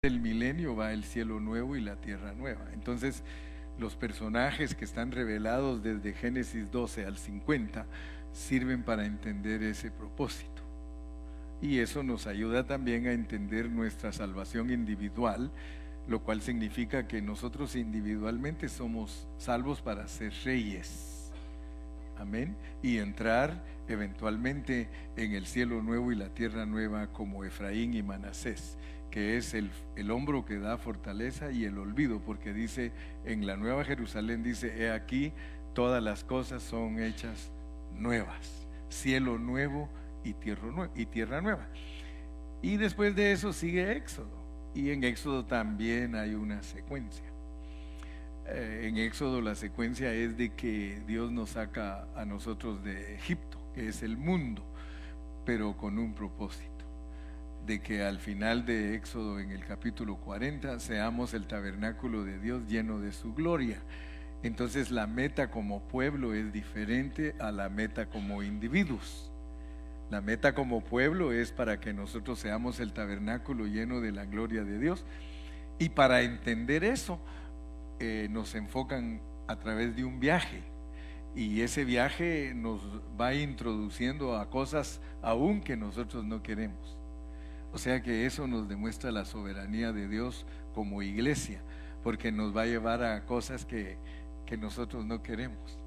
del milenio va el cielo nuevo y la tierra nueva. Entonces, los personajes que están revelados desde Génesis 12 al 50 sirven para entender ese propósito. Y eso nos ayuda también a entender nuestra salvación individual, lo cual significa que nosotros individualmente somos salvos para ser reyes. Amén. Y entrar eventualmente en el cielo nuevo y la tierra nueva como Efraín y Manasés, que es el hombro que da fortaleza y el olvido, porque dice en la Nueva Jerusalén, dice, he aquí, todas las cosas son hechas nuevas, cielo nuevo y tierra nueva. Y después de eso sigue Éxodo, y en Éxodo también hay una secuencia. En Éxodo la secuencia es de que Dios nos saca a nosotros de Egipto, que es el mundo, pero con un propósito, de que al final de Éxodo, en el capítulo 40, seamos el tabernáculo de Dios lleno de su gloria. Entonces la meta como pueblo es diferente a la meta como individuos. La meta como pueblo es para que nosotros seamos el tabernáculo lleno de la gloria de Dios. Y para entender eso, nos enfocan a través de un viaje. Y ese viaje nos va introduciendo a cosas aún que nosotros no queremos. O sea que eso nos demuestra la soberanía de Dios como iglesia, porque nos va a llevar a cosas que nosotros no queremos.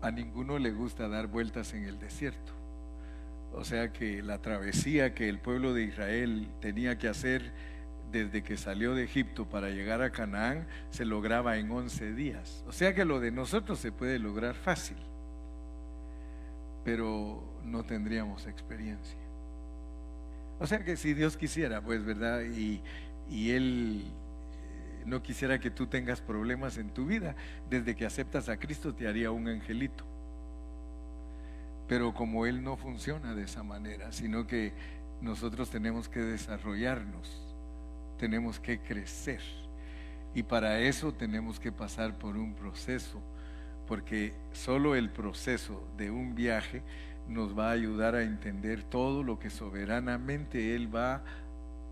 A ninguno le gusta dar vueltas en el desierto. O sea que la travesía que el pueblo de Israel tenía que hacer desde que salió de Egipto para llegar a Canaán se lograba en 11 días. O sea que lo de nosotros se puede lograr fácil, pero no tendríamos experiencia. O sea que si Dios quisiera, pues, ¿verdad? Y Él no quisiera que tú tengas problemas en tu vida, desde que aceptas a Cristo te haría un angelito. Pero como Él no funciona de esa manera, sino que nosotros tenemos que desarrollarnos, tenemos que crecer. Y para eso tenemos que pasar por un proceso, porque solo el proceso de un viaje nos va a ayudar a entender todo lo que soberanamente Él va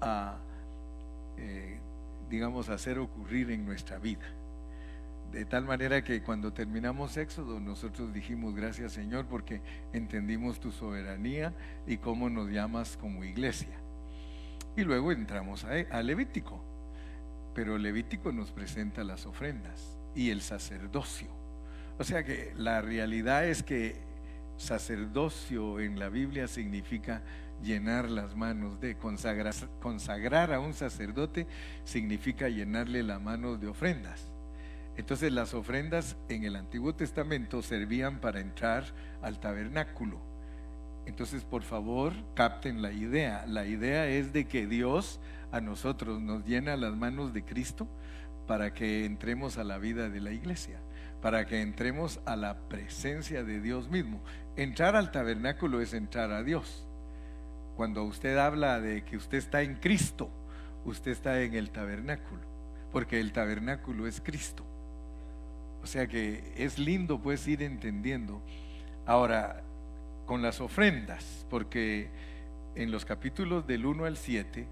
a, hacer ocurrir en nuestra vida. De tal manera que cuando terminamos Éxodo, nosotros dijimos, gracias Señor, porque entendimos tu soberanía y cómo nos llamas como iglesia. Y luego entramos a Levítico, pero Levítico nos presenta las ofrendas y el sacerdocio. O sea que la realidad es que sacerdocio en la Biblia significa llenar las manos de consagrar a un sacerdote significa llenarle las manos de ofrendas. Entonces las ofrendas en el Antiguo Testamento servían para entrar al tabernáculo. Entonces, por favor, capten la idea. La idea es de que Dios a nosotros nos llena las manos de Cristo para que entremos a la vida de la iglesia, para que entremos a la presencia de Dios mismo. Entrar al tabernáculo es entrar a Dios. Cuando usted habla de que usted está en Cristo, usted está en el tabernáculo, porque el tabernáculo es Cristo. O sea que es lindo pues ir entendiendo. Ahora, con las ofrendas, porque en los capítulos del 1 al 7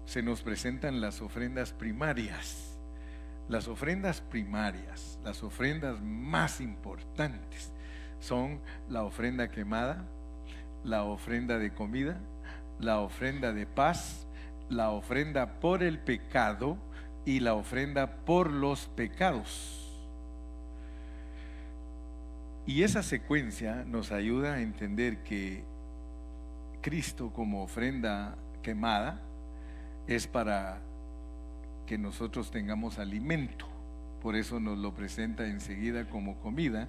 se nos presentan las ofrendas primarias. Las ofrendas primarias, las ofrendas más importantes, son la ofrenda quemada, la ofrenda de comida, la ofrenda de paz, la ofrenda por el pecado y la ofrenda por los pecados. Y esa secuencia nos ayuda a entender que Cristo como ofrenda quemada es para que nosotros tengamos alimento. Por eso nos lo presenta enseguida como comida,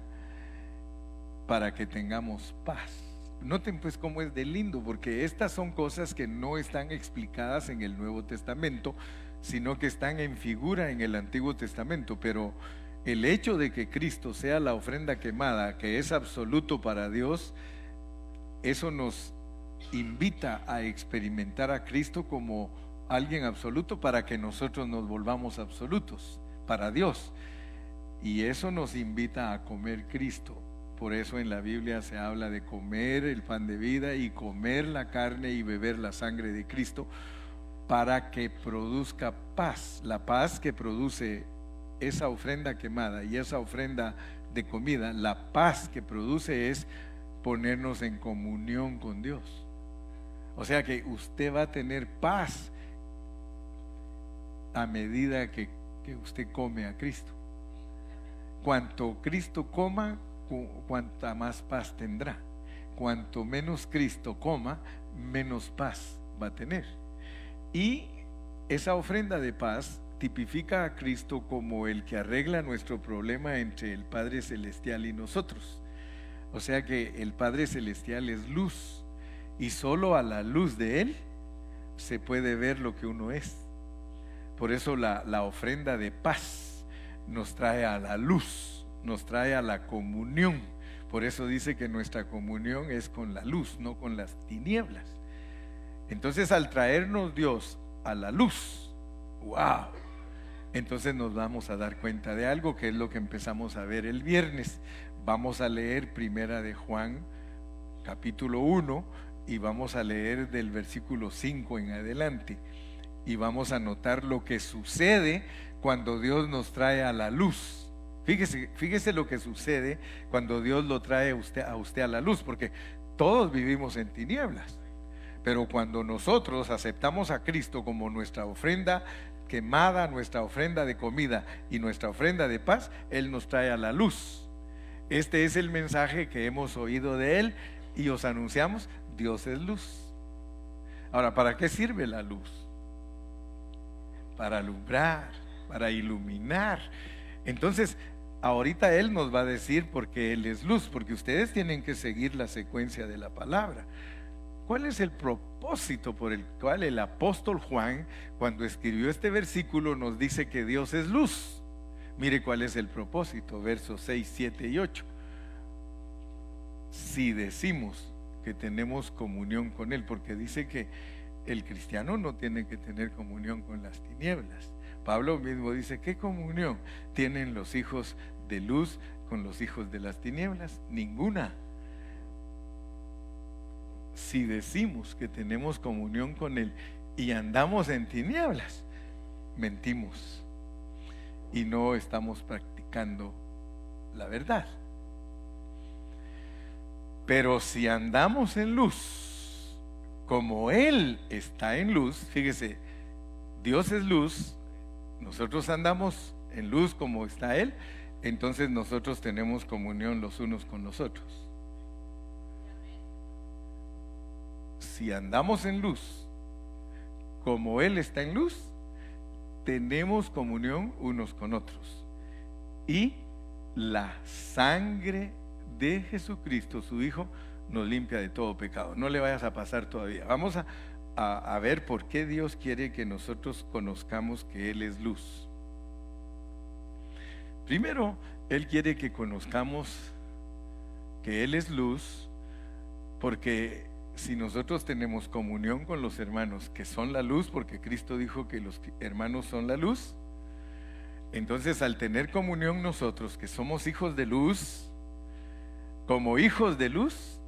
para que tengamos paz. Noten pues cómo es de lindo, porque estas son cosas que no están explicadas en el Nuevo Testamento, sino que están en figura en el Antiguo Testamento. Pero el hecho de que Cristo sea la ofrenda quemada, que es absoluto para Dios, eso nos invita a experimentar a Cristo como alguien absoluto, para que nosotros nos volvamos absolutos para Dios. Y eso nos invita a comer Cristo. Por eso en la Biblia se habla de comer el pan de vida y comer la carne y beber la sangre de Cristo, para que produzca paz. La paz que produce esa ofrenda quemada y esa ofrenda de comida, la paz que produce es ponernos en comunión con Dios. O sea que usted va a tener paz a medida que usted come a Cristo. Cuanto Cristo coma, cuanta más paz tendrá. Cuanto menos Cristo coma, menos paz va a tener. Y esa ofrenda de paz tipifica a Cristo como el que arregla nuestro problema entre el Padre Celestial y nosotros. O sea que el Padre Celestial es luz, y solo a la luz de Él se puede ver lo que uno es. Por eso la ofrenda de paz nos trae a la luz, nos trae a la comunión. Por eso dice que nuestra comunión es con la luz, no con las tinieblas. Entonces, al traernos Dios a la luz, ¡wow!, entonces nos vamos a dar cuenta de algo, que es lo que empezamos a ver el viernes. Vamos a leer Primera de Juan, capítulo 1, y vamos a leer del versículo 5 en adelante. Y vamos a notar lo que sucede cuando Dios nos trae a la luz. Fíjese lo que sucede cuando Dios lo trae a usted a la luz, porque todos vivimos en tinieblas. Pero cuando nosotros aceptamos a Cristo como nuestra ofrenda quemada, nuestra ofrenda de comida y nuestra ofrenda de paz, Él nos trae a la luz. Este es el mensaje que hemos oído de Él y os anunciamos: Dios es luz. Ahora, ¿para qué sirve la luz? Para alumbrar, para iluminar. Entonces, ahorita Él nos va a decir por qué Él es luz, porque ustedes tienen que seguir la secuencia de la palabra. ¿Cuál es el propósito por el cual el apóstol Juan, cuando escribió este versículo, nos dice que Dios es luz? Mire cuál es el propósito, versos 6, 7 y 8. Si decimos que tenemos comunión con Él, porque dice que el cristiano no tiene que tener comunión con las tinieblas. Pablo mismo dice: ¿qué comunión tienen los hijos de luz con los hijos de las tinieblas? Ninguna. Si decimos que tenemos comunión con Él y andamos en tinieblas, mentimos y no estamos practicando la verdad. Pero si andamos en luz, como Él está en luz, fíjese, Dios es luz, nosotros andamos en luz como está Él, entonces nosotros tenemos comunión los unos con los otros. Si andamos en luz, como Él está en luz, tenemos comunión unos con otros. Y la sangre de Jesucristo, su Hijo, nos limpia de todo pecado. No le vayas a pasar todavía. Vamos a ver por qué Dios quiere que nosotros conozcamos que Él es luz. Primero, Él quiere que conozcamos que Él es luz, porque si nosotros tenemos comunión con los hermanos que son la luz, porque Cristo dijo que los hermanos son la luz, entonces al tener comunión nosotros que somos hijos de luz, como hijos de luz,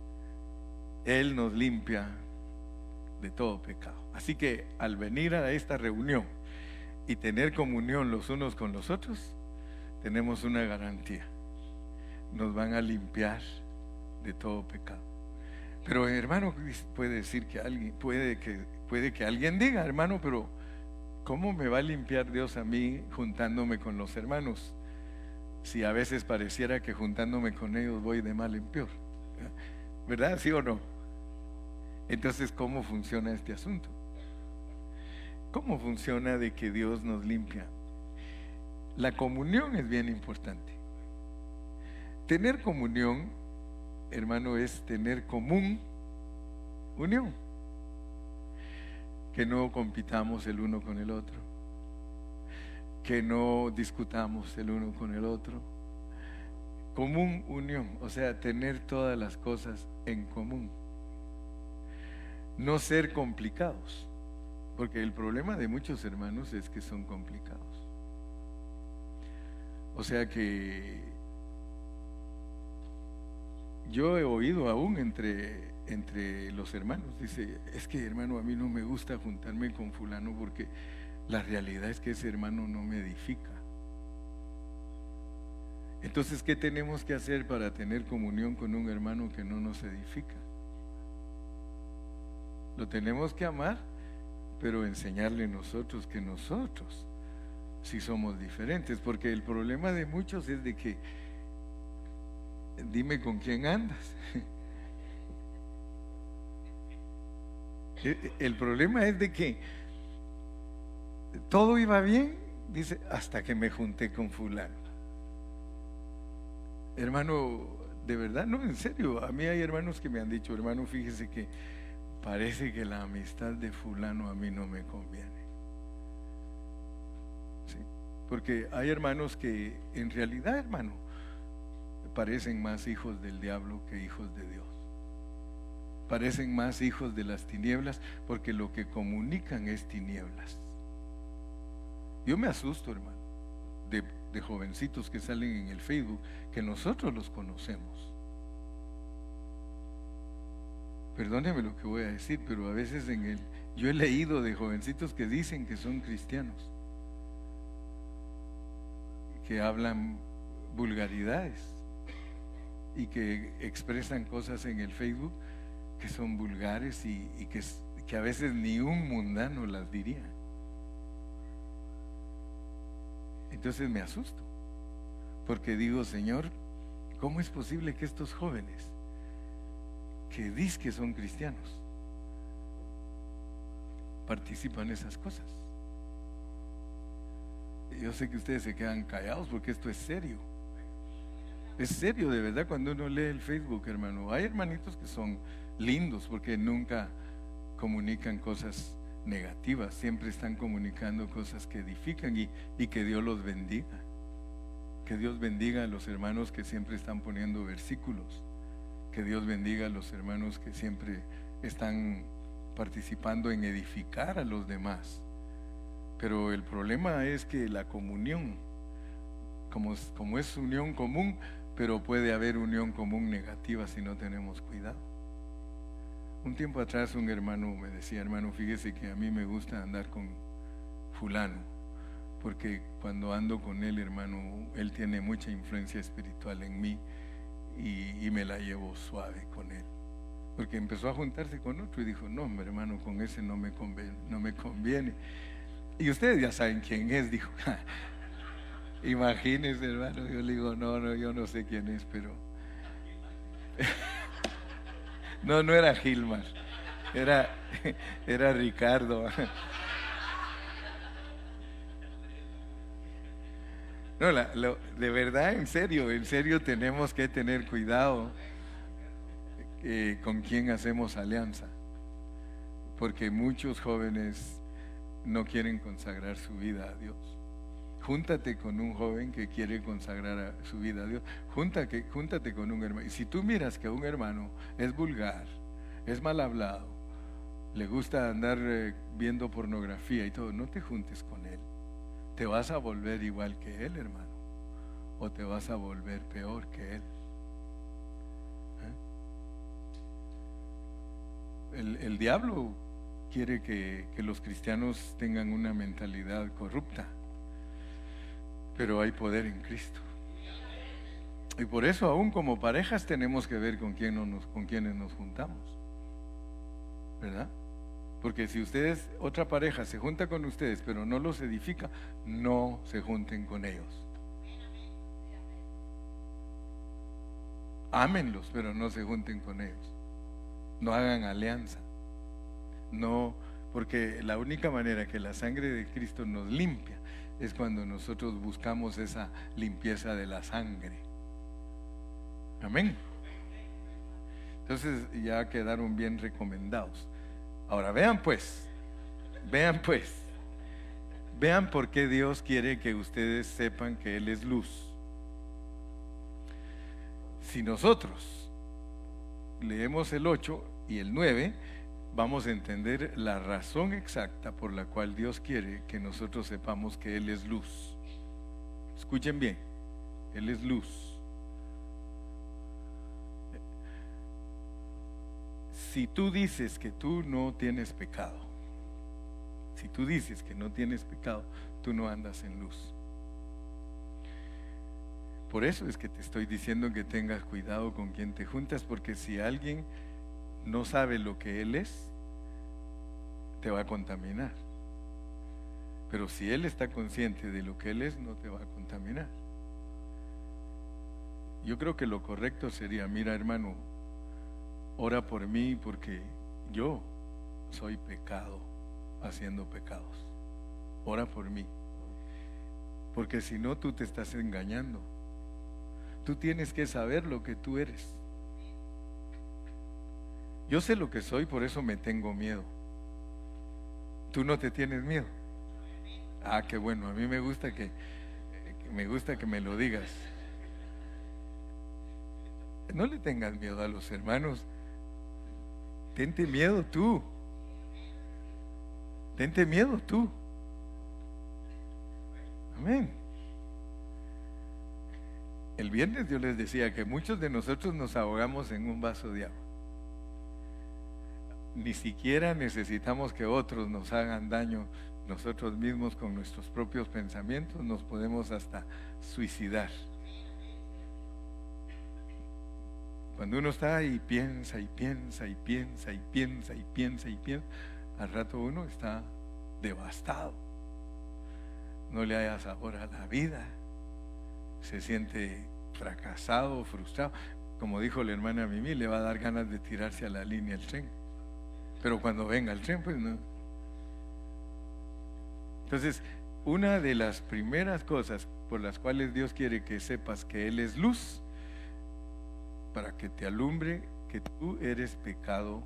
Él nos limpia de todo pecado. Así que al venir a esta reunión y tener comunión los unos con los otros, tenemos una garantía: nos van a limpiar de todo pecado. Pero hermano, puede decir que alguien, puede que alguien diga: hermano, pero ¿cómo me va a limpiar Dios a mí juntándome con los hermanos? Si a veces pareciera que juntándome con ellos voy de mal en peor, ¿verdad? ¿Sí o no? Entonces, ¿cómo funciona este asunto? ¿Cómo funciona de que Dios nos limpia? La comunión es bien importante. Tener comunión, hermano, es tener común unión. Que no compitamos el uno con el otro, que no discutamos el uno con el otro. Común unión, o sea, tener todas las cosas en común. No ser complicados, porque el problema de muchos hermanos es que son complicados. O sea que yo he oído aún entre entre los hermanos. Dice, es que hermano, a mí no me gusta juntarme con fulano porque la realidad es que ese hermano no me edifica. Entonces, ¿qué tenemos que hacer para tener comunión con un hermano que no nos edifica? Lo tenemos que amar, pero enseñarle nosotros que nosotros sí somos diferentes, porque el problema de muchos es de que, dime con quién andas. El problema es de que todo iba bien, dice, hasta que me junté con fulano. Hermano, de verdad, no, en serio, a mí hay hermanos que me han dicho, hermano, fíjese que parece que la amistad de fulano a mí no me conviene. ¿Sí? Porque hay hermanos que en realidad, hermano, parecen más hijos del diablo que hijos de Dios. Parecen más hijos de las tinieblas porque lo que comunican es tinieblas. Yo me asusto, hermano, de jovencitos que salen en el Facebook, que nosotros los conocemos. Perdóneme lo que voy a decir, pero a veces yo he leído de jovencitos que dicen que son cristianos, que hablan vulgaridades y que expresan cosas en el Facebook que son vulgares y que a veces ni un mundano las diría. Entonces me asusto, porque digo, Señor, ¿cómo es posible que estos jóvenes que dicen que son cristianos participan en esas cosas? Yo sé que ustedes se quedan callados porque esto es serio. Es serio, de verdad, cuando uno lee el Facebook, hermano. Hay hermanitos que son lindos porque nunca comunican cosas negativas, siempre están comunicando cosas que edifican y que Dios los bendiga. Que Dios bendiga a los hermanos que siempre están poniendo versículos. Que Dios bendiga a los hermanos que siempre están participando en edificar a los demás. Pero el problema es que la comunión, como es unión común, pero puede haber unión común negativa si no tenemos cuidado. Un tiempo atrás un hermano me decía, hermano, fíjese que a mí me gusta andar con fulano, porque cuando ando con él, hermano, él tiene mucha influencia espiritual en mí y me la llevo suave con él. Porque empezó a juntarse con otro y dijo, no, hombre, hermano, con ese no me conviene. Y ustedes ya saben quién es, dijo. Imagínense, hermano. Yo le digo, no, yo no sé quién es, pero no era Gilmar, era Ricardo. No, de verdad, en serio tenemos que tener cuidado con quién hacemos alianza, porque muchos jóvenes no quieren consagrar su vida a Dios. Júntate con un joven que quiere consagrar su vida a Dios. Júntate con un hermano. Y si tú miras que un hermano es vulgar, es mal hablado, le gusta andar viendo pornografía y todo, no te juntes con él. Te vas a volver igual que él, hermano, o te vas a volver peor que él. El diablo quiere que los cristianos tengan una mentalidad corrupta, pero hay poder en Cristo. Y por eso aún como parejas tenemos que ver con quiénes nos juntamos, ¿verdad? Porque si otra pareja se junta con ustedes pero no los edifica, no se junten con ellos. Ámenlos, pero no se junten con ellos. No hagan alianza. No, porque la única manera que la sangre de Cristo nos limpia es cuando nosotros buscamos esa limpieza de la sangre. Amén. Entonces ya quedaron bien recomendados. Ahora vean por qué Dios quiere que ustedes sepan que Él es luz. Si nosotros leemos el 8 y el 9, vamos a entender la razón exacta por la cual Dios quiere que nosotros sepamos que Él es luz. Escuchen bien, Él es luz. si tú dices que tú no tienes pecado, si tú dices que no tienes pecado, tú no andas en luz. Por eso es que te estoy diciendo que tengas cuidado con quien te juntas, porque si alguien no sabe lo que él es, te va a contaminar. Pero si él está consciente de lo que él es, no te va a contaminar. Yo creo que lo correcto sería: mira, hermano, ora por mí porque yo soy pecado haciendo pecados. Ora por mí. Porque si no, tú te estás engañando. Tú tienes que saber lo que tú eres. Yo sé lo que soy, por eso me tengo miedo. ¿Tú no te tienes miedo? Ah, qué bueno. A mí me gusta que me lo digas. No le tengas miedo a los hermanos. Tente miedo tú. Tente miedo tú. Amén. El viernes yo les decía que muchos de nosotros nos ahogamos en un vaso de agua. Ni siquiera necesitamos que otros nos hagan daño. Nosotros mismos con nuestros propios pensamientos nos podemos hasta suicidar. Cuando uno está ahí piensa y piensa y piensa y piensa y piensa y piensa, al rato uno está devastado. No le haya sabor a la vida. Se siente fracasado, frustrado. Como dijo la hermana Mimi, le va a dar ganas de tirarse a la línea del tren. Pero cuando venga el tren, pues no. Entonces, una de las primeras cosas por las cuales Dios quiere que sepas que Él es luz, para que te alumbre que tú eres pecado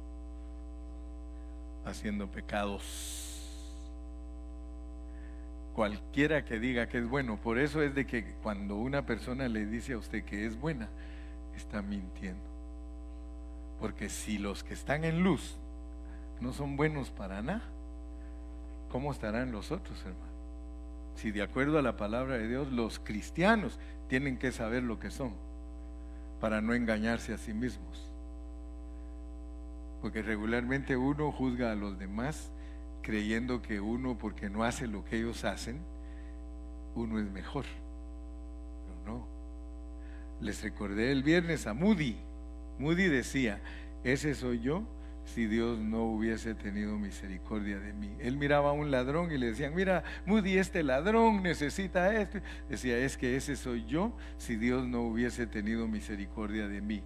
haciendo pecados. Cualquiera que diga que es bueno. Por eso es de que cuando una persona le dice a usted que es buena, está mintiendo. Porque si los que están en luz no son buenos para nada, ¿cómo estarán los otros, hermano? Si de acuerdo a la palabra de Dios, los cristianos tienen que saber lo que son, para no engañarse a sí mismos. Porque regularmente uno juzga a los demás creyendo que uno, porque no hace lo que ellos hacen, uno es mejor. Pero no. Les recordé el viernes a Moody. Moody decía: ese soy yo si Dios no hubiese tenido misericordia de mí. Él miraba a un ladrón y le decían: mira, Moody, este ladrón necesita esto. Decía: es que ese soy yo si Dios no hubiese tenido misericordia de mí.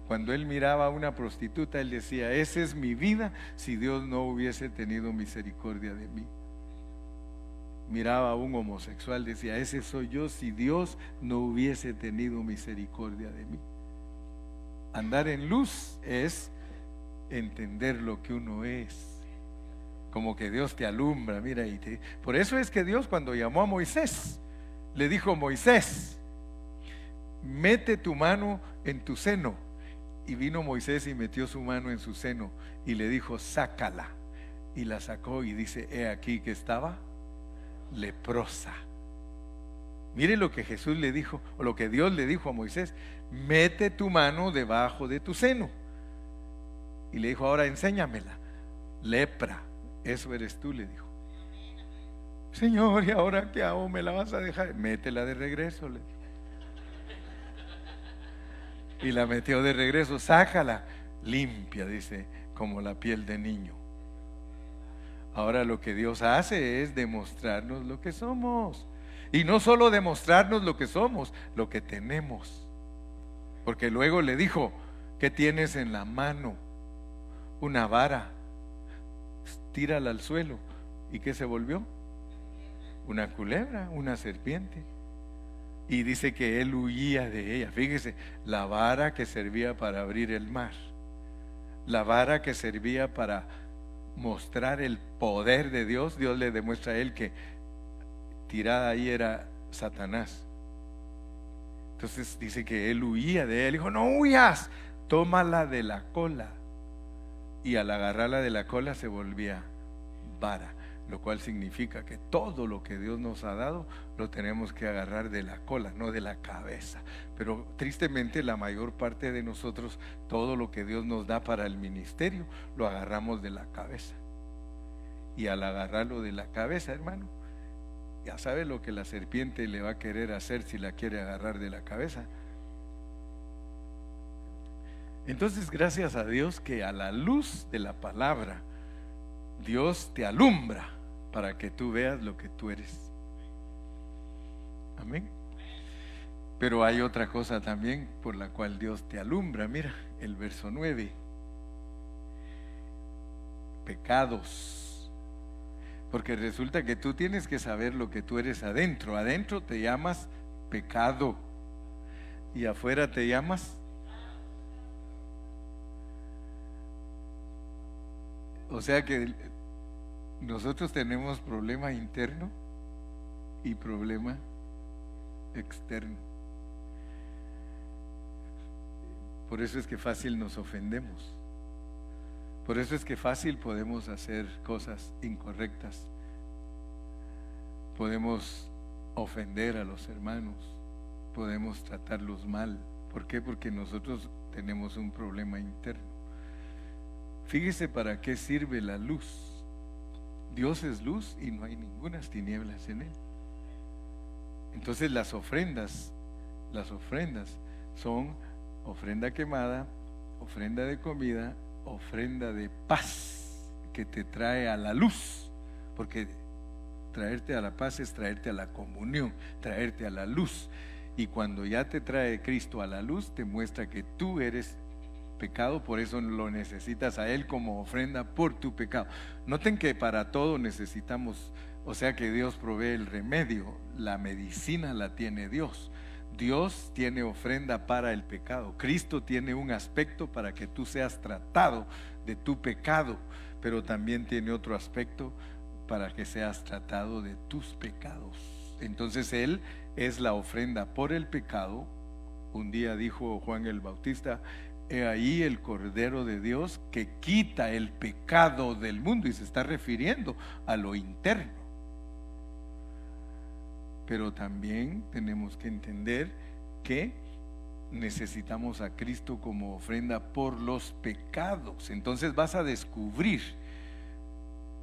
Cuando él miraba a una prostituta, él decía: esa es mi vida si Dios no hubiese tenido misericordia de mí. Miraba a un homosexual, decía: ese soy yo si Dios no hubiese tenido misericordia de mí. Andar en luz es entender lo que uno es, como que Dios te alumbra. Mira, por eso es que Dios, cuando llamó a Moisés, le dijo: Moisés, mete tu mano en tu seno. Y vino Moisés y metió su mano en su seno y le dijo: sácala. Y la sacó y dice: he aquí que estaba leprosa. Mire lo que Jesús le dijo, o lo que Dios le dijo a Moisés: mete tu mano debajo de tu seno. Y le dijo: ahora enséñamela. Lepra, eso eres tú, le dijo. Señor, ¿y ahora qué hago? ¿Me la vas a dejar? Métela de regreso, le dijo. Y la metió de regreso. Sácala, limpia, dice, como la piel de niño. Ahora lo que Dios hace es demostrarnos lo que somos. Y no solo demostrarnos lo que somos, lo que tenemos. Porque luego le dijo: ¿qué tienes en la mano? Una vara. Tírala al suelo. ¿Y qué se volvió? Una culebra, una serpiente. Y dice que él huía de ella. Fíjese, la vara que servía para abrir el mar, la vara que servía para mostrar el poder de Dios. Dios le demuestra a él que tirada ahí era Satanás. Entonces dice que él huía de él. Dijo: no huyas, tómala de la cola. Y al agarrarla de la cola se volvía vara. lo cual significa que todo lo que Dios nos ha dado lo tenemos que agarrar de la cola, no de la cabeza. Pero tristemente la mayor parte de nosotros, todo lo que Dios nos da para el ministerio, lo agarramos de la cabeza. Y al agarrarlo de la cabeza, hermano, ya sabe lo que la serpiente le va a querer hacer si la quiere agarrar de la cabeza. Entonces, gracias a Dios que a la luz de la palabra, Dios te alumbra para que tú veas lo que tú eres. Amén. Pero hay otra cosa también por la cual Dios te alumbra. Mira, el verso 9. Pecados. Porque resulta que tú tienes que saber lo que tú eres adentro. Adentro te llamas pecado y afuera te llamas. O sea que nosotros tenemos problema interno y problema externo. Por eso es que fácil nos ofendemos. Por eso es que fácil podemos hacer cosas incorrectas. Podemos ofender a los hermanos. Podemos tratarlos mal. ¿Por qué? Porque nosotros tenemos un problema interno. Fíjese para qué sirve la luz. Dios es luz y no hay ningunas tinieblas en él. Entonces las ofrendas son ofrenda quemada, ofrenda de comida, ofrenda de paz que te trae a la luz, porque traerte a la paz es traerte a la comunión, traerte a la luz. Y cuando ya te trae Cristo a la luz, te muestra que tú eres pecado, por eso lo necesitas a Él como ofrenda por tu pecado. Noten que para todo necesitamos, o sea que Dios provee el remedio, la medicina la tiene Dios. Dios tiene ofrenda para el pecado. Cristo tiene un aspecto para que tú seas tratado de tu pecado, pero también tiene otro aspecto para que seas tratado de tus pecados. Entonces Él es la ofrenda por el pecado. Un día dijo Juan el Bautista: he ahí el Cordero de Dios que quita el pecado del mundo, y se está refiriendo a lo interno. Pero también tenemos que entender que necesitamos a Cristo como ofrenda por los pecados. Entonces vas a descubrir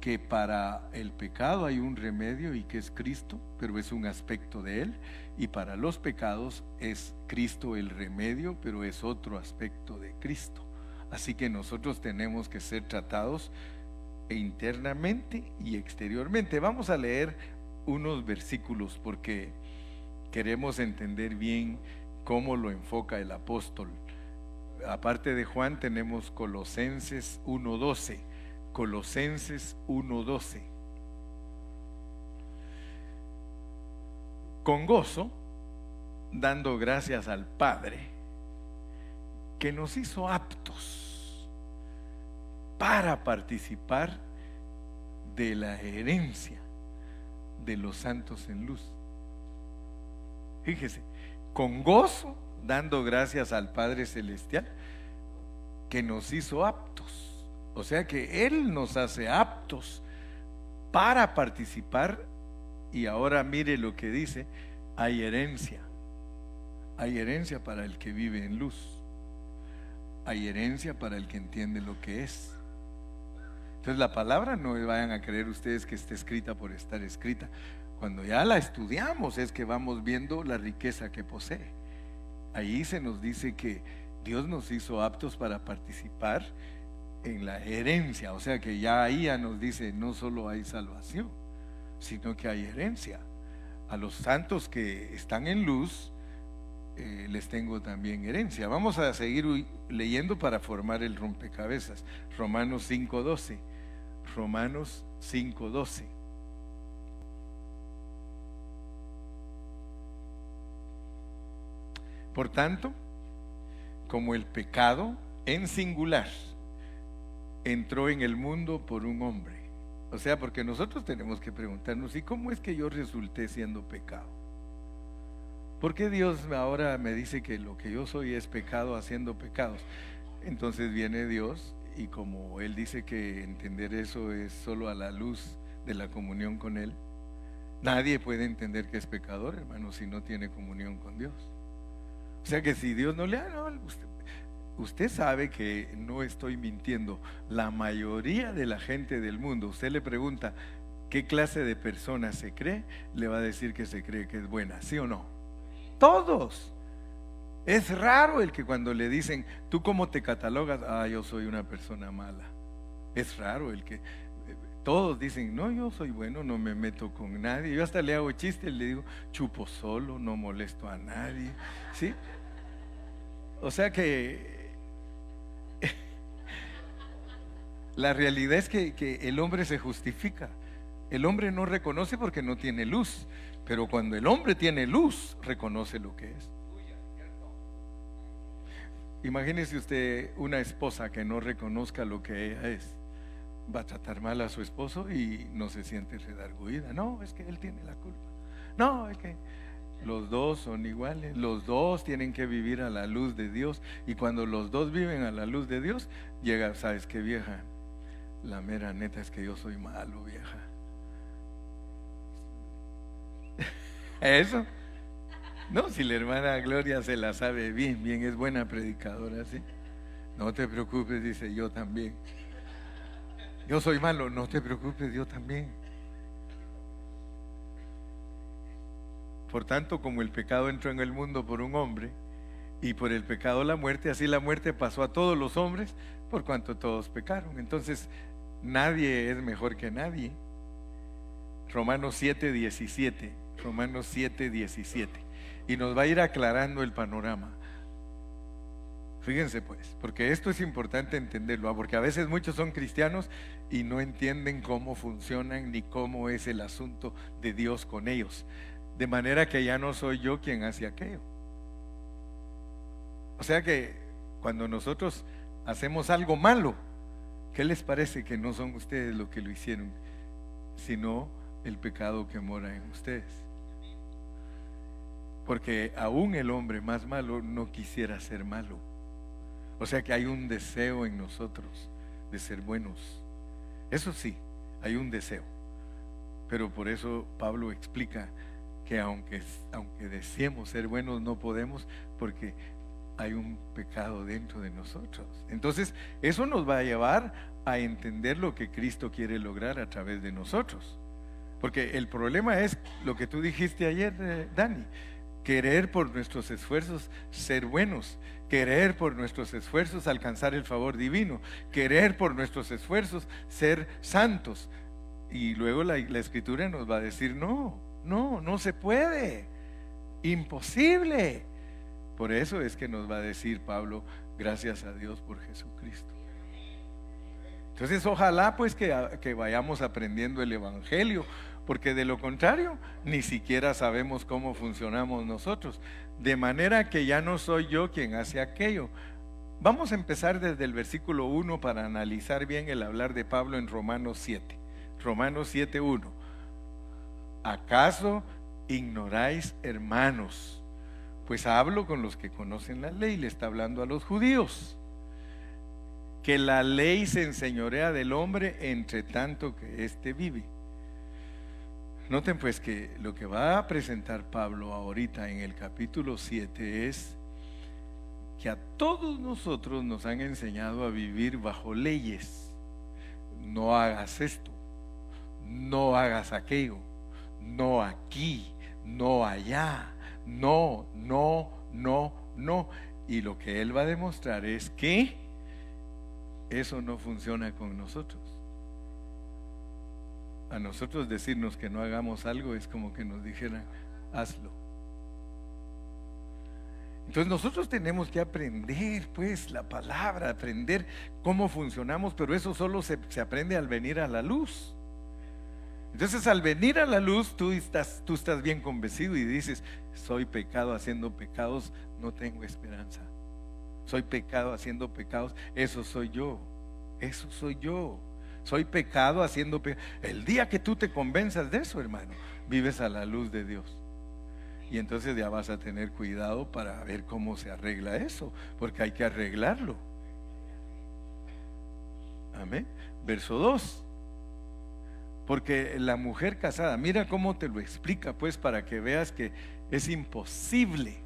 que para el pecado hay un remedio y que es Cristo, pero es un aspecto de Él, y para los pecados es Cristo el remedio, pero es otro aspecto de Cristo. Así que nosotros tenemos que ser tratados internamente y exteriormente. Vamos a leer unos versículos porque queremos entender bien cómo lo enfoca el apóstol. Aparte de Juan tenemos Colosenses 1:12. Colosenses 1:12. Con gozo, dando gracias al Padre, que nos hizo aptos para participar de la herencia de los santos en luz. Fíjese, con gozo, dando gracias al Padre Celestial, que nos hizo aptos. O sea que Él nos hace aptos para participar. Y ahora mire lo que dice: hay herencia para el que vive en luz, hay herencia para el que entiende lo que es. Entonces la palabra no vayan a creer ustedes que está escrita por estar escrita. Cuando ya la estudiamos es que vamos viendo la riqueza que posee. Ahí se nos dice que Dios nos hizo aptos para participar en la herencia. O sea que ya ahí ya nos dice, no solo hay salvación, sino que hay herencia. A los santos que están en luz les tengo también herencia. Vamos a seguir leyendo para formar el rompecabezas. Romanos 5:12. Romanos 5:12. Por tanto, como el pecado en singular entró en el mundo por un hombre. O sea, porque nosotros tenemos que preguntarnos: ¿y cómo es que yo resulté siendo pecado? ¿Por qué Dios ahora me dice que lo que yo soy es pecado haciendo pecados? Entonces viene Dios, y como Él dice que entender eso es solo a la luz de la comunión con Él. Nadie puede entender que es pecador, hermano, si no tiene comunión con Dios. O sea que si Dios no le no, usted sabe que no estoy mintiendo. La mayoría de la gente del mundo, usted le pregunta qué clase de persona se cree, le va a decir que se cree que es buena, ¿sí o no? Todos. Es raro el que cuando le dicen, ¿tú cómo te catalogas? Yo soy una persona mala. Es raro el que todos dicen, no, yo soy bueno, no me meto con nadie. Yo hasta le hago chistes, le digo, chupo solo, no molesto a nadie. ¿Sí? O sea que la realidad es que el hombre se justifica. El hombre no reconoce porque no tiene luz, pero cuando el hombre tiene luz, reconoce lo que es. Imagínese usted una esposa que no reconozca lo que ella es. Va a tratar mal a su esposo y no se siente redarguida. No, es que él tiene la culpa. No, es que los dos son iguales. Los dos tienen que vivir a la luz de Dios. Y cuando los dos viven a la luz de Dios, llega, ¿sabes qué, vieja? La mera neta es que yo soy malo, vieja. Eso. No, si la hermana Gloria se la sabe bien, es buena predicadora, ¿sí? No te preocupes, dice, yo también. Yo soy malo, no te preocupes, yo también. Por tanto, como el pecado entró en el mundo por un hombre, y por el pecado la muerte, así la muerte pasó a todos los hombres, por cuanto todos pecaron. Entonces, nadie es mejor que nadie. Romanos 7:17. Romanos 7:17. Y nos va a ir aclarando el panorama. Fíjense pues, porque esto es importante entenderlo, porque a veces muchos son cristianos y no entienden cómo funcionan ni cómo es el asunto de Dios con ellos. De manera que ya no soy yo quien hace aquello. O sea que cuando nosotros hacemos algo malo, ¿qué les parece que no son ustedes los que lo hicieron, sino el pecado que mora en ustedes? Porque aún el hombre más malo no quisiera ser malo. O sea que hay un deseo en nosotros de ser buenos. Eso sí, hay un deseo. Pero por eso Pablo explica que aunque deseemos ser buenos, no podemos, porque hay un pecado dentro de nosotros. Entonces, eso nos va a llevar a entender lo que Cristo quiere lograr a través de nosotros. Porque el problema es lo que tú dijiste ayer, Dani. Querer por nuestros esfuerzos ser buenos, querer por nuestros esfuerzos alcanzar el favor divino, querer por nuestros esfuerzos ser santos. Y luego la Escritura nos va a decir, no se puede, imposible. Por eso es que nos va a decir Pablo, gracias a Dios por Jesucristo. Entonces ojalá pues que vayamos aprendiendo el Evangelio, porque de lo contrario ni siquiera sabemos cómo funcionamos nosotros, de manera que ya no soy yo quien hace aquello. Vamos a empezar desde el versículo 1 para analizar bien el hablar de Pablo en Romanos 7. Romanos 7:1. ¿Acaso ignoráis, hermanos? Pues hablo con los que conocen la ley, le está hablando a los judíos, que la ley se enseñorea del hombre entre tanto que éste vive. Noten pues que lo que va a presentar Pablo ahorita en el capítulo 7 es que a todos nosotros nos han enseñado a vivir bajo leyes. No hagas esto, no hagas aquello, no aquí, no allá, no. Y lo que él va a demostrar es que eso no funciona con nosotros. A nosotros decirnos que no hagamos algo es como que nos dijeran, hazlo. Entonces nosotros tenemos que aprender pues la palabra, aprender cómo funcionamos, pero eso solo se aprende al venir a la luz. Entonces al venir a la luz tú estás bien convencido y dices, soy pecado haciendo pecados, no tengo esperanza. Soy pecado haciendo pecados, eso soy yo. Soy pecado haciendo pecado. El día que tú te convenzas de eso, hermano, vives a la luz de Dios. Y entonces ya vas a tener cuidado para ver cómo se arregla eso, porque hay que arreglarlo. Amén. Verso 2. Porque la mujer casada, mira cómo te lo explica, pues, para que veas que es imposible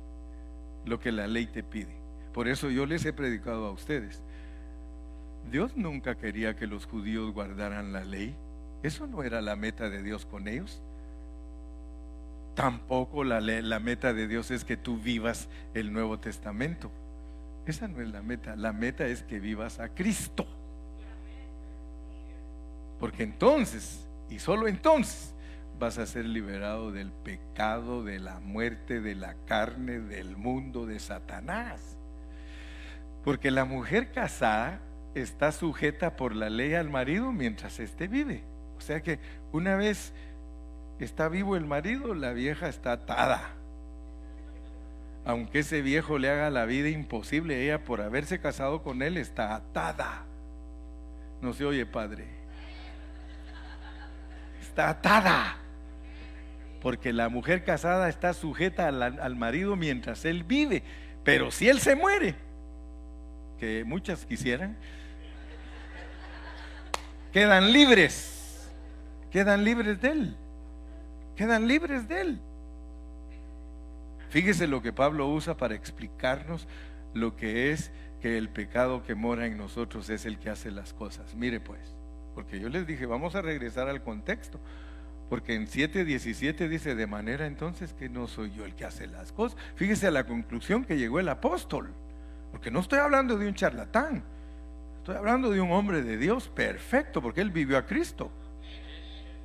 lo que la ley te pide. Por eso yo les he predicado a ustedes. Dios nunca quería que los judíos guardaran la ley. Eso no era la meta de Dios con ellos. Tampoco la meta de Dios es que tú vivas el Nuevo Testamento. Esa no es la meta. La meta es que vivas a Cristo. Porque entonces, y solo entonces, vas a ser liberado del pecado, de la muerte, de la carne, del mundo, de Satanás. Porque la mujer casada está sujeta por la ley al marido mientras éste vive. O sea que una vez está vivo el marido, la vieja está atada. Aunque ese viejo le haga la vida imposible, ella por haberse casado con él está atada. No se oye, padre. Está atada. Porque la mujer casada está sujeta al marido mientras él vive. Pero si él se muere, que muchas quisieran, quedan libres. Quedan libres de él. Quedan libres de él. Fíjese lo que Pablo usa para explicarnos lo que es que el pecado que mora en nosotros es el que hace las cosas. Mire pues, porque yo les dije, vamos a regresar al contexto. Porque en 7:17 dice, de manera entonces que no soy yo el que hace las cosas. Fíjese a la conclusión que llegó el apóstol. Porque no estoy hablando de un charlatán. Estoy hablando de un hombre de Dios perfecto, porque él vivió a Cristo.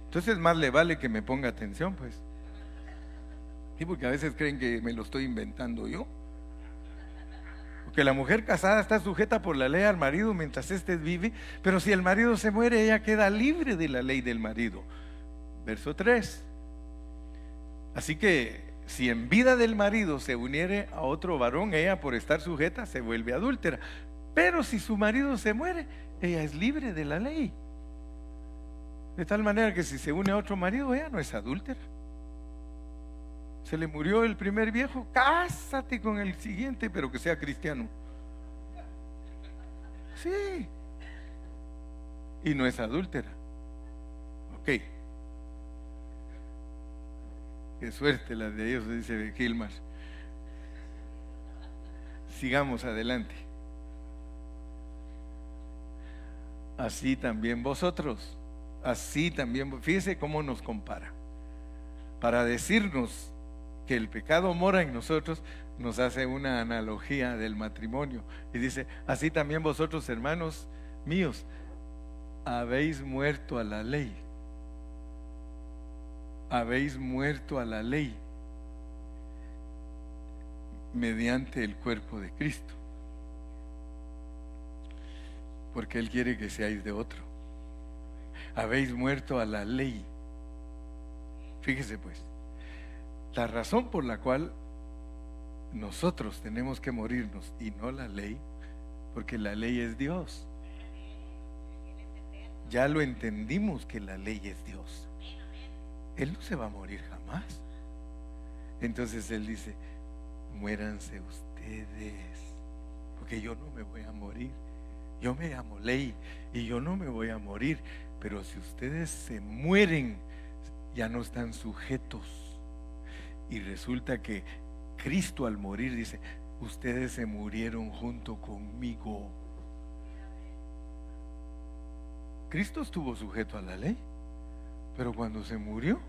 Entonces más le vale que me ponga atención, pues. Sí, porque a veces creen que me lo estoy inventando yo. Porque la mujer casada está sujeta por la ley al marido mientras éste vive, pero si el marido se muere, ella queda libre de la ley del marido. Verso 3. Así que si en vida del marido se uniere a otro varón, ella por estar sujeta se vuelve adúltera. Pero si su marido se muere, ella es libre de la ley. De tal manera que si se une a otro marido, ella no es adúltera. Se le murió el primer viejo, cásate con el siguiente, pero que sea cristiano. Sí. Y no es adúltera. Ok. Qué suerte la de ellos, dice Gilmar. Sigamos adelante. Así también vosotros. Así también, fíjese cómo nos compara. Para decirnos que el pecado mora en nosotros, nos hace una analogía del matrimonio. Y dice, así también vosotros, hermanos míos, habéis muerto a la ley. Habéis muerto a la ley mediante el cuerpo de Cristo. Porque Él quiere que seáis de otro. Habéis muerto a la ley. Fíjese pues, la razón por la cual nosotros tenemos que morirnos y no la ley, porque la ley es Dios. Ya lo entendimos que la ley es Dios. Él no se va a morir jamás. Entonces Él dice, muéranse ustedes, porque yo no me voy a morir. Yo me llamo ley y yo no me voy a morir. Pero si ustedes se mueren, ya no están sujetos. Y resulta que Cristo al morir dice, ustedes se murieron junto conmigo. Cristo estuvo sujeto a la ley, pero cuando se murió,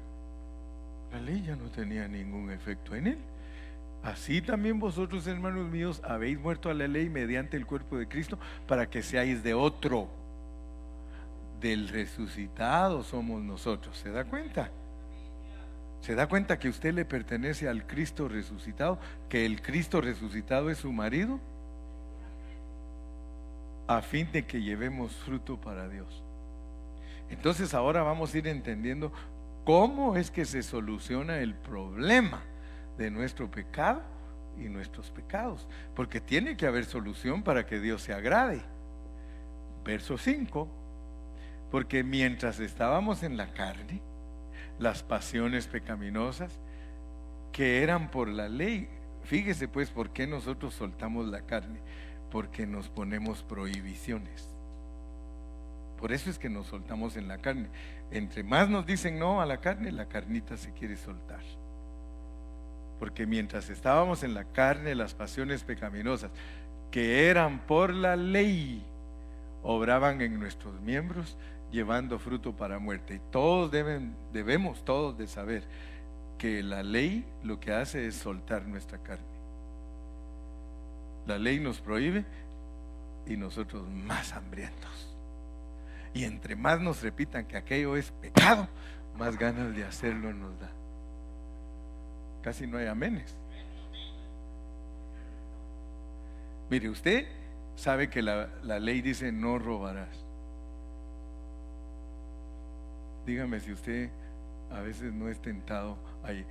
la ley ya no tenía ningún efecto en él. Así también vosotros, hermanos míos, habéis muerto a la ley mediante el cuerpo de Cristo, para que seáis de otro. Del resucitado somos nosotros. ¿Se da cuenta? ¿Se da cuenta que usted le pertenece al Cristo resucitado? Que el Cristo resucitado es su marido, a fin de que llevemos fruto para Dios. Entonces ahora vamos a ir entendiendo cómo es que se soluciona el problema de nuestro pecado y nuestros pecados, porque tiene que haber solución para que Dios se agrade. Verso 5. Porque mientras estábamos en la carne, las pasiones pecaminosas que eran por la ley, fíjese pues por qué nosotros soltamos la carne, porque nos ponemos prohibiciones. Por eso es que nos soltamos en la carne. Entre más nos dicen no a la carne, la carnita se quiere soltar. Porque mientras estábamos en la carne, las pasiones pecaminosas que eran por la ley obraban en nuestros miembros, llevando fruto para muerte. Y todos debemos todos de saber que la ley lo que hace es soltar nuestra carne. La ley nos prohíbe y nosotros más hambrientos. Y entre más nos repitan que aquello es pecado, más ganas de hacerlo nos da. Casi no hay amenes. Mire, usted sabe que la ley dice no robarás. Dígame si usted a veces no es tentado ahí,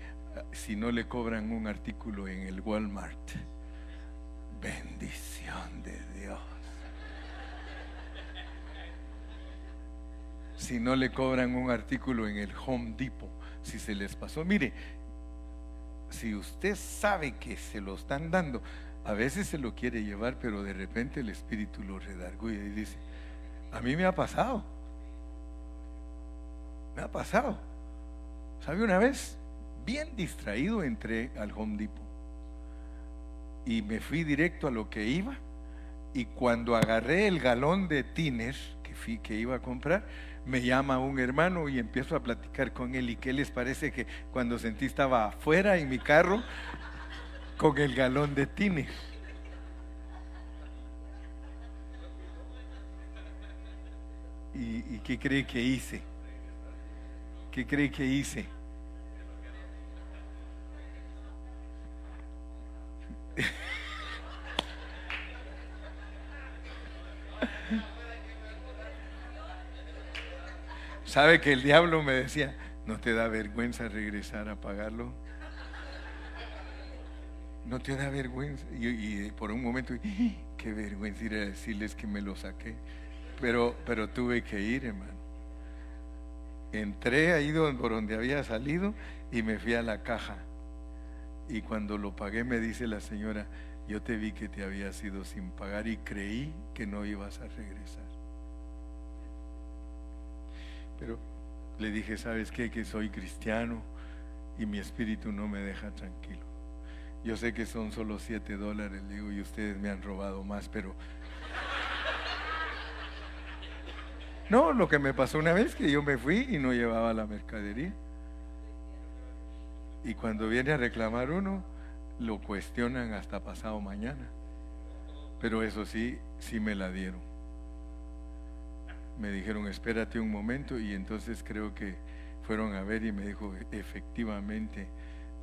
si no le cobran un artículo en el Walmart. Bendición de Dios. Si no le cobran un artículo en el Home Depot, si se les pasó. Mire, si usted sabe que se lo están dando, a veces se lo quiere llevar, pero de repente el Espíritu lo redarguye y dice: a mí me ha pasado. Me ha pasado. ¿Sabe? Una vez, bien distraído, entré al Home Depot y me fui directo a lo que iba, y cuando agarré el galón de tiner que iba a comprar, me llama un hermano y empiezo a platicar con él. ¿Y qué les parece que cuando sentí estaba afuera en mi carro con el galón de tiner? ¿Y qué cree que hice? ¿Qué cree que hice? ¿Sabe que el diablo me decía: ¿no te da vergüenza regresar a pagarlo? ¿No te da vergüenza? Y por un momento, qué vergüenza ir a decirles que me lo saqué. Pero tuve que ir, hermano. Entré ahí por donde había salido y me fui a la caja. Y cuando lo pagué me dice la señora: yo te vi que te habías ido sin pagar y creí que no ibas a regresar. Pero le dije: ¿sabes qué? Que soy cristiano y mi espíritu no me deja tranquilo. Yo sé que son solo $7, le digo, y ustedes me han robado más, pero no, lo que me pasó una vez, que yo me fui y no llevaba la mercadería. Y cuando viene a reclamar uno, lo cuestionan hasta pasado mañana. Pero eso sí me la dieron. Me dijeron: espérate un momento, y entonces creo que fueron a ver y me dijo: efectivamente,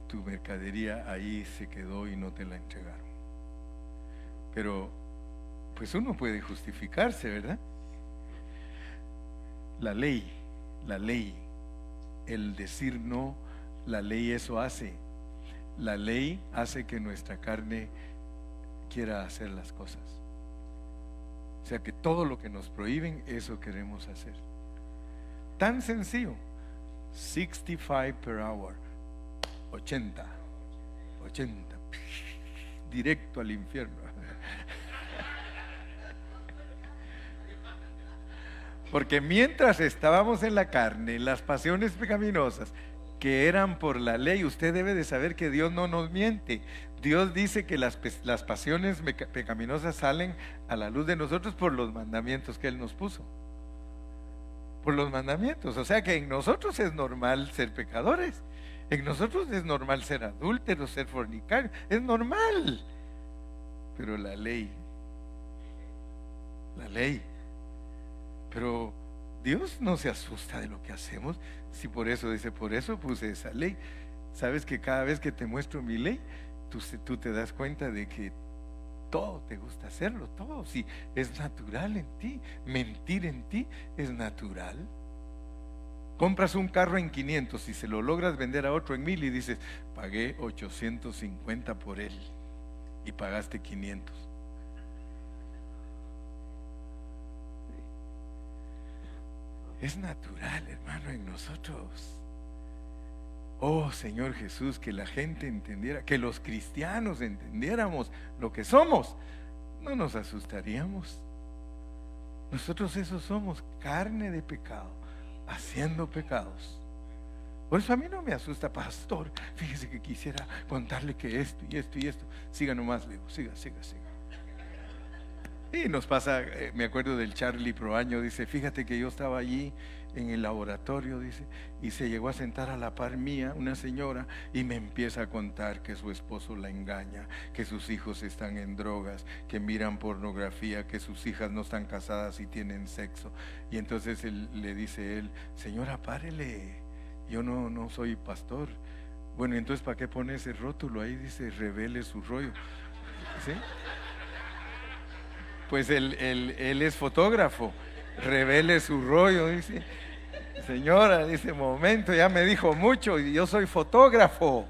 tu mercadería ahí se quedó y no te la entregaron. Pero pues uno puede justificarse, ¿verdad? La ley, el decir no, la ley eso hace. La ley hace que nuestra carne quiera hacer las cosas. O sea que todo lo que nos prohíben, eso queremos hacer. Tan sencillo. 65 per hour. 80. Directo al infierno. Porque mientras estábamos en la carne, las pasiones pecaminosas que eran por la ley, usted debe de saber que Dios no nos miente. Dios dice que las pasiones pecaminosas salen a la luz de nosotros por los mandamientos que Él nos puso. Por los mandamientos. O sea que en nosotros es normal ser pecadores. En nosotros es normal ser adúlteros, ser fornicarios. Es normal. Pero la ley. Pero Dios no se asusta de lo que hacemos. Si por eso dice, por eso puse esa ley. Sabes que cada vez que te muestro mi ley, tú te das cuenta de que todo te gusta hacerlo, todo. Si es natural en ti, mentir en ti es natural. Compras un carro en 500 y se lo logras vender a otro en 1000 y dices: pagué 850 por él y pagaste 500. Es natural, hermano, en nosotros. Oh Señor Jesús, que la gente entendiera, que los cristianos entendiéramos lo que somos, no nos asustaríamos. Nosotros esos somos, carne de pecado, haciendo pecados. Por eso a mí no me asusta, pastor. Fíjese que quisiera contarle que esto y esto y esto. Siga nomás, Leo, siga. Y nos pasa, me acuerdo del Charlie Proaño, dice, fíjate que yo estaba allí en el laboratorio, dice, y se llegó a sentar a la par mía una señora y me empieza a contar que su esposo la engaña, que sus hijos están en drogas, que miran pornografía, que sus hijas no están casadas y tienen sexo. Y entonces le dice él, señora, párele, yo no soy pastor. Bueno, entonces ¿para qué pone ese rótulo? Ahí dice, revele su rollo. ¿Sí? Pues él es fotógrafo, revele su rollo, dice. Señora, dice, momento, ya me dijo mucho y yo soy fotógrafo.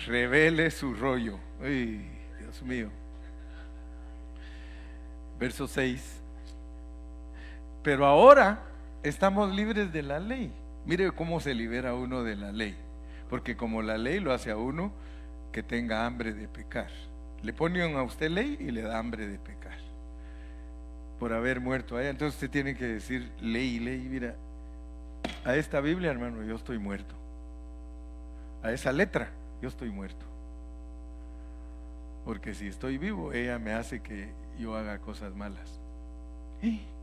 Revele su rollo. Uy, Dios mío. Verso 6. Pero ahora estamos libres de la ley. Mire cómo se libera uno de la ley. Porque como la ley lo hace a uno que tenga hambre de pecar. Le ponen a usted ley y le da hambre de pecar por haber muerto allá. Entonces usted tiene que decir ley. Mira, a esta Biblia, hermano, yo estoy muerto. A esa letra, yo estoy muerto. Porque si estoy vivo, ella me hace que yo haga cosas malas.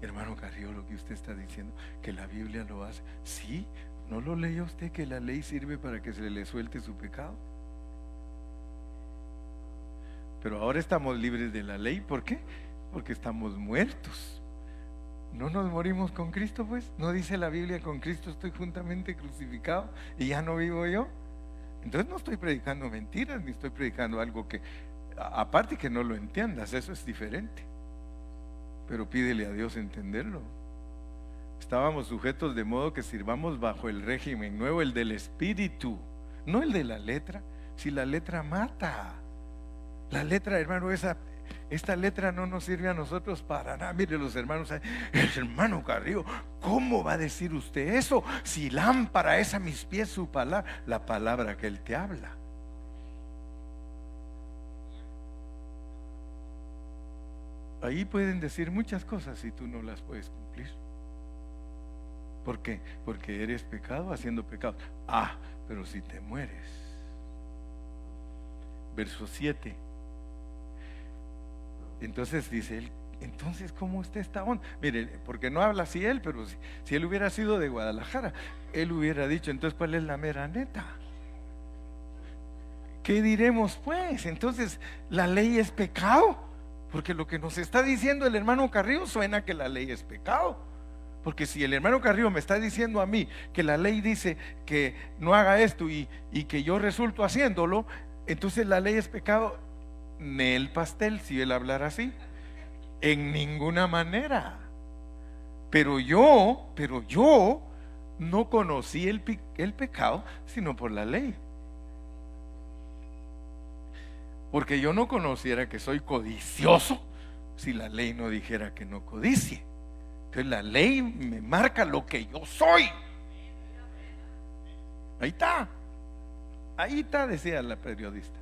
Hermano Carrillo, lo que usted está diciendo, que la Biblia lo hace. Sí, ¿no lo leyó usted que la ley sirve para que se le suelte su pecado? Pero ahora estamos libres de la ley. ¿Por qué? Porque estamos muertos. ¿No nos morimos con Cristo, pues? ¿No dice la Biblia, con Cristo estoy juntamente crucificado y ya no vivo yo? Entonces no estoy predicando mentiras, ni estoy predicando algo que, aparte que no lo entiendas, eso es diferente. Pero pídele a Dios entenderlo. Estábamos sujetos de modo que sirvamos bajo el régimen nuevo, el del Espíritu, no el de la letra. Si la letra mata. La letra, hermano, esta letra no nos sirve a nosotros para nada. Mire los hermanos, hermano Carrillo, ¿cómo va a decir usted eso? Si lámpara es a mis pies su palabra, la palabra que Él te habla. Ahí pueden decir muchas cosas y tú no las puedes cumplir. ¿Por qué? Porque eres pecado haciendo pecado. Pero si te mueres. Verso 7. Entonces dice él, entonces ¿cómo está esta onda? Mire, porque no habla así él, pero si él hubiera sido de Guadalajara, él hubiera dicho, entonces ¿cuál es la mera neta? ¿Qué diremos pues? Entonces, ¿la ley es pecado? Porque lo que nos está diciendo el hermano Carrillo suena que la ley es pecado. Porque si el hermano Carrillo me está diciendo a mí que la ley dice que no haga esto y que yo resulto haciéndolo, entonces la ley es pecado. Ni el pastel, si él hablara así, en ninguna manera. Pero yo no conocí el pecado sino por la ley. Porque yo no conociera que soy codicioso si la ley no dijera que no codicie. Entonces la ley me marca lo que yo soy. Ahí está, decía la periodista.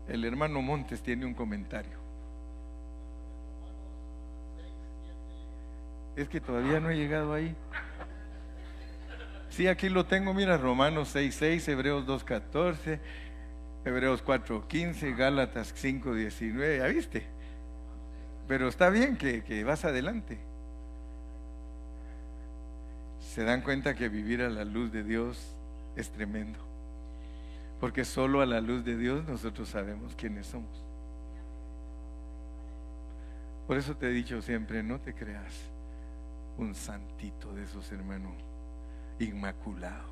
El hermano Montes tiene un comentario. Es que todavía no he llegado ahí. Sí, aquí lo tengo, mira, Romanos 6:6, Hebreos 2:14, Hebreos 4:15, Gálatas 5:19, ¿ya viste? Pero está bien que vas adelante. Se dan cuenta que vivir a la luz de Dios es tremendo. Porque solo a la luz de Dios nosotros sabemos quiénes somos. Por eso te he dicho siempre, no te creas un santito de esos, hermanos, inmaculado.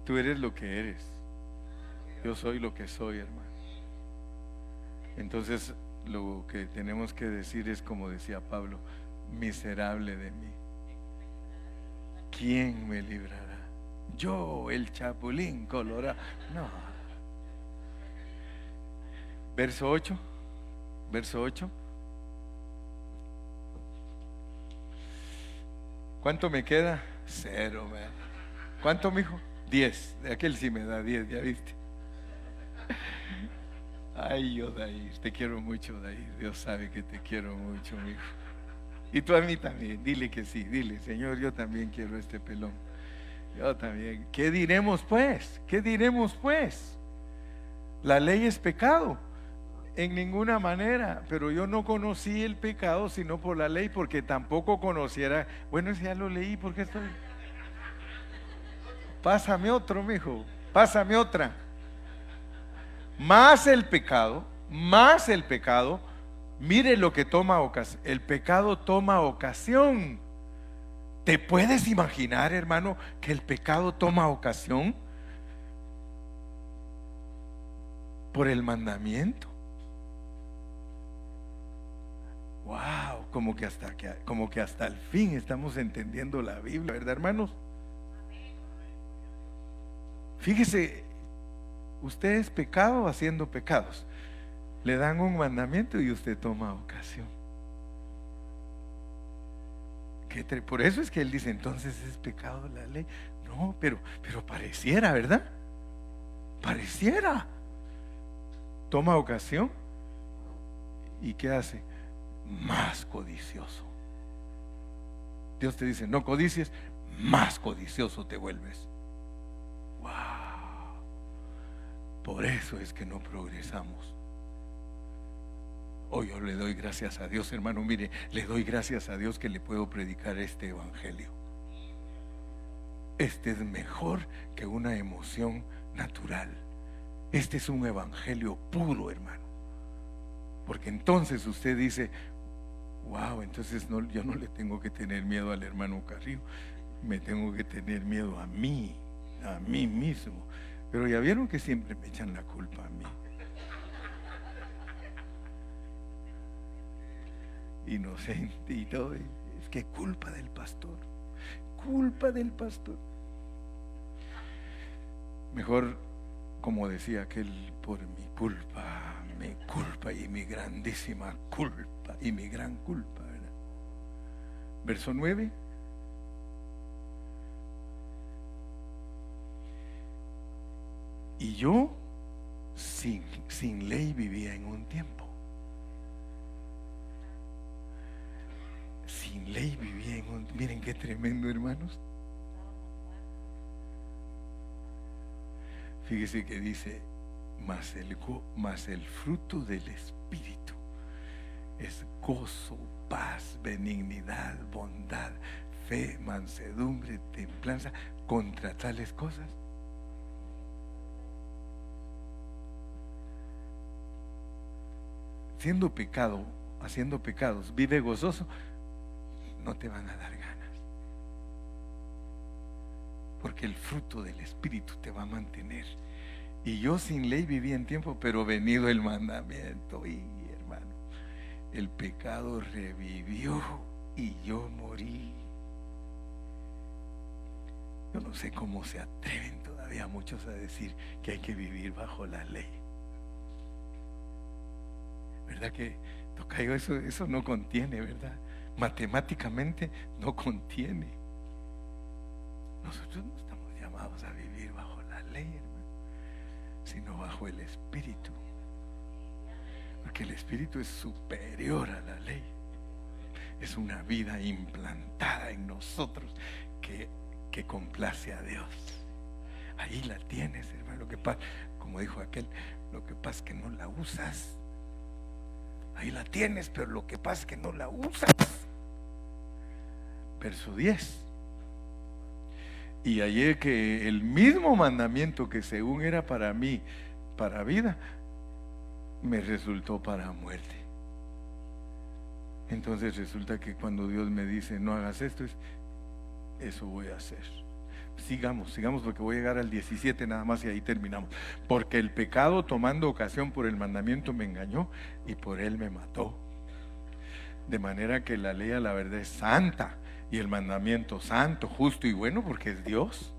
Tú eres lo que eres. Yo soy lo que soy, hermano. Entonces lo que tenemos que decir es como decía Pablo, miserable de mí. ¿Quién me librará? Yo, el chapulín colorado. No. Verso 8. ¿Cuánto me queda? 0, man. ¿Cuánto, mijo? 10. De aquel sí me da 10, ya viste. Ay, yo, Dair, te quiero mucho, Dair. Dios sabe que te quiero mucho, mi hijo. Y tú a mí también, dile que sí, dile, Señor, yo también quiero este pelón. Yo también. ¿Qué diremos pues? ¿Qué diremos pues? La ley es pecado. En ninguna manera, pero yo no conocí el pecado sino por la ley, porque tampoco conociera. Bueno, si ya lo leí, ¿por qué estoy? Pásame otro, mijo, pásame otra. Más el pecado, mire lo que toma ocasión. El pecado toma ocasión. ¿Te puedes imaginar, hermano, que el pecado toma ocasión por el mandamiento? Wow, como que hasta el fin estamos entendiendo la Biblia, ¿verdad, hermanos? Fíjese, usted es pecado haciendo pecados. Le dan un mandamiento y usted toma ocasión. Por eso es que él dice, entonces es pecado la ley. No, pero pareciera, ¿verdad? Pareciera. Toma ocasión. ¿Y qué hace? Más codicioso. Dios te dice, no codicies, más codicioso te vuelves. Wow. Por eso es que no progresamos. Hoy yo le doy gracias a Dios, hermano. Mire, le doy gracias a Dios que le puedo predicar este evangelio. Este es mejor que una emoción natural. Este es un evangelio puro, hermano. Porque entonces usted dice, wow, entonces yo no le tengo que tener miedo al hermano Carrillo, me tengo que tener miedo a mí mismo. Pero ya vieron que siempre me echan la culpa a mí. Inocente y todo. Es que culpa del pastor. Mejor, como decía aquel, por mi culpa y mi grandísima culpa y mi gran culpa, ¿verdad? Verso 9. Y yo sin ley vivía en un tiempo. Sin ley vivía en un... Miren qué tremendo, hermanos. Fíjese que dice, mas el fruto del Espíritu es gozo, paz, benignidad, bondad, fe, mansedumbre, templanza. Contra tales cosas haciendo pecados, vive gozoso, no te van a dar ganas, porque el fruto del Espíritu te va a mantener. Y yo sin ley vivía en tiempo, pero venido el mandamiento, y hermano, el pecado revivió y yo morí. Yo no sé cómo se atreven todavía muchos a decir que hay que vivir bajo la ley. ¿Verdad que, tocayo, eso no contiene, verdad? Matemáticamente no contiene. Nosotros no estamos llamados a vivir bajo la ley, hermano, sino bajo el Espíritu, porque el Espíritu es superior a la ley. Es una vida implantada en nosotros que complace a Dios. Ahí la tienes, hermano. Lo que pasa, como dijo aquel, lo que pasa es que no la usas. Ahí la tienes, pero lo que pasa es que no la usas. Verso 10. Y hallé que el mismo mandamiento que según era para mí, para vida, me resultó para muerte. Entonces resulta que cuando Dios me dice no hagas esto, eso voy a hacer. Sigamos porque voy a llegar al 17 nada más y ahí terminamos. Porque el pecado, tomando ocasión por el mandamiento, me engañó y por él me mató. De manera que la ley a la verdad es santa y el mandamiento santo, justo y bueno, porque es Dios.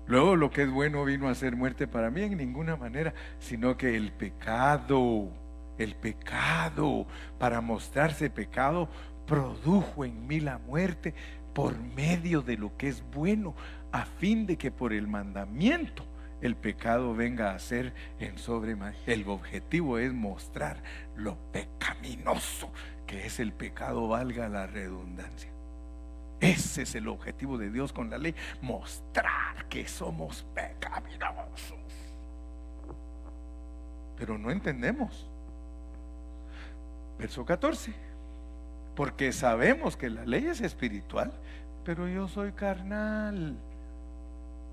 Luego lo que es bueno vino a ser muerte para mí en ninguna manera, sino que el pecado, para mostrarse pecado, produjo en mí la muerte por medio de lo que es bueno, a fin de que por el mandamiento el pecado venga a ser en sobremanera. El objetivo es mostrar lo pecaminoso que es el pecado, valga la redundancia. Ese es el objetivo de Dios con la ley, mostrar que somos pecaminosos. Pero no entendemos. Verso 14. Porque sabemos que la ley es espiritual, pero yo soy carnal,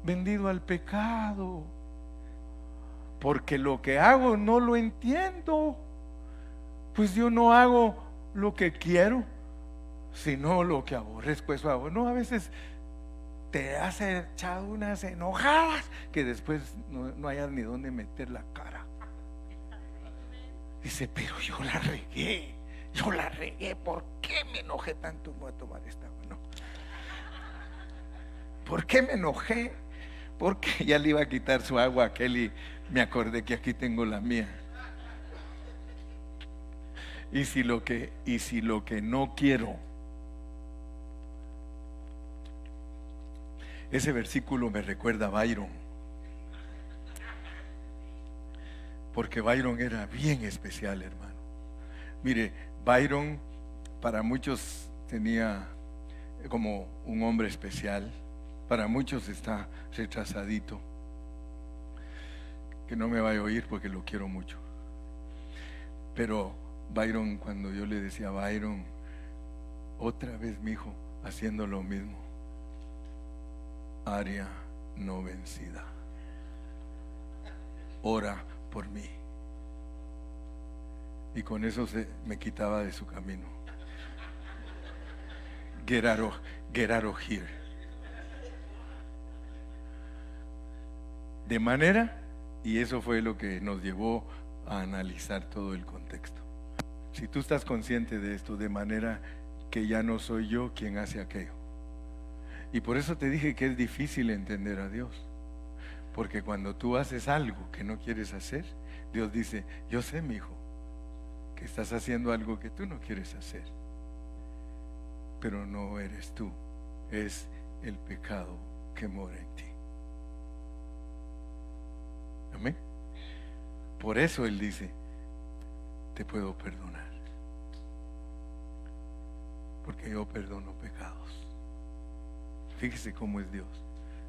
vendido al pecado, porque lo que hago no lo entiendo, pues yo no hago lo que quiero, sino lo que aborrezco, eso hago. No, a veces te has echado unas enojadas que después no hayas ni dónde meter la cara. Dice, pero yo la regué, ¿por qué me enojé tanto? Voy a tomar esta, no. ¿Por qué me enojé? Porque ya le iba a quitar su agua a aquel y me acordé que aquí tengo la mía. Y si lo que no quiero. Ese versículo me recuerda a Byron, porque Byron era bien especial, hermano. Mire, Byron para muchos tenía como un hombre especial, para muchos está retrasadito. Que no me vaya a oír porque lo quiero mucho. Pero Byron, cuando yo le decía, Byron, otra vez mi hijo haciendo lo mismo, área no vencida, ora por mí. Y con eso me quitaba de su camino. Get out of here. De manera, y eso fue lo que nos llevó a analizar todo el contexto. Si tú estás consciente de esto, de manera que ya no soy yo quien hace aquello. Y por eso te dije que es difícil entender a Dios. Porque cuando tú haces algo que no quieres hacer, Dios dice, yo sé, mi hijo, que estás haciendo algo que tú no quieres hacer. Pero no eres tú, es el pecado que mora en ti. Amén. Por eso Él dice, te puedo perdonar. Porque yo perdono pecados. Fíjese cómo es Dios.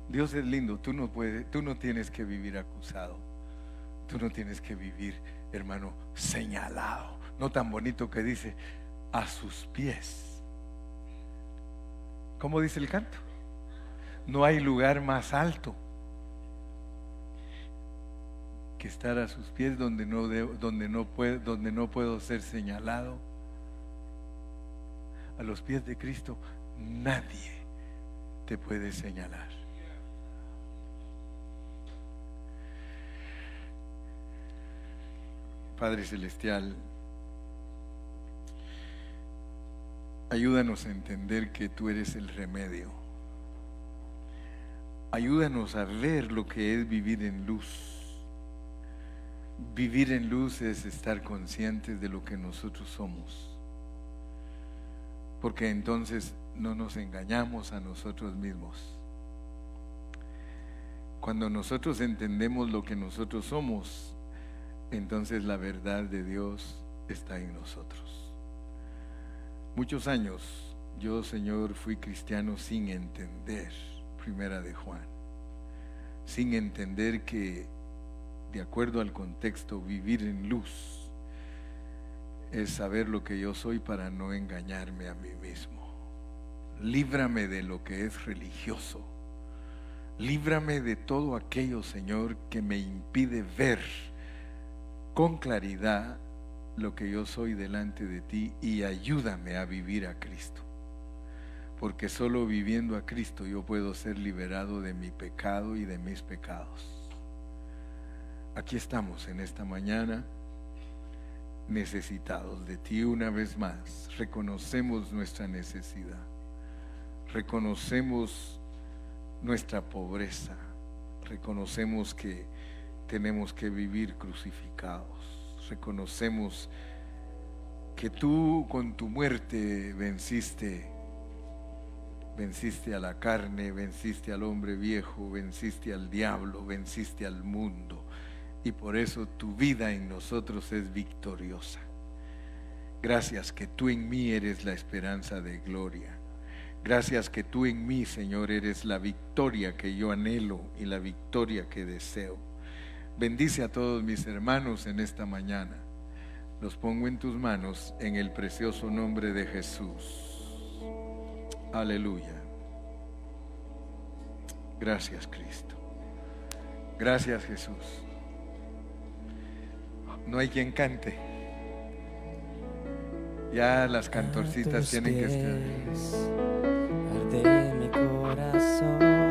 Dios es lindo. Tú no tienes que vivir acusado. Tú no tienes que vivir, hermano, señalado. No tan bonito que dice, a sus pies. ¿Cómo dice el canto? No hay lugar más alto que estar a sus pies donde no puedo ser señalado. A los pies de Cristo nadie te puede señalar. Padre Celestial, ayúdanos a entender que tú eres el remedio. Ayúdanos a ver lo que es vivir en luz. Vivir en luz es estar conscientes de lo que nosotros somos. Porque entonces no nos engañamos a nosotros mismos. Cuando nosotros entendemos lo que nosotros somos, entonces la verdad de Dios está en nosotros. Muchos años yo, Señor, fui cristiano sin entender Primera de Juan, sin entender que, de acuerdo al contexto, vivir en luz es saber lo que yo soy para no engañarme a mí mismo. Líbrame de lo que es religioso. Líbrame de todo aquello, Señor, que me impide ver con claridad lo que yo soy delante de ti, y ayúdame a vivir a Cristo. Porque solo viviendo a Cristo yo puedo ser liberado de mi pecado y de mis pecados. Aquí estamos en esta mañana, necesitados de ti una vez más. Reconocemos nuestra necesidad, reconocemos nuestra pobreza, reconocemos que tenemos que vivir crucificados, reconocemos que tú con tu muerte venciste Venciste a la carne, venciste al hombre viejo, venciste al diablo, venciste al mundo. Y por eso tu vida en nosotros es victoriosa. Gracias que tú en mí eres la esperanza de gloria. Gracias que tú en mí, Señor, eres la victoria que yo anhelo y la victoria que deseo. Bendice a todos mis hermanos en esta mañana. Los pongo en tus manos en el precioso nombre de Jesús. Aleluya. Gracias, Cristo. Gracias, Jesús. No hay quien cante. Ya las cantorcitas tienen que estar. Arde mi corazón.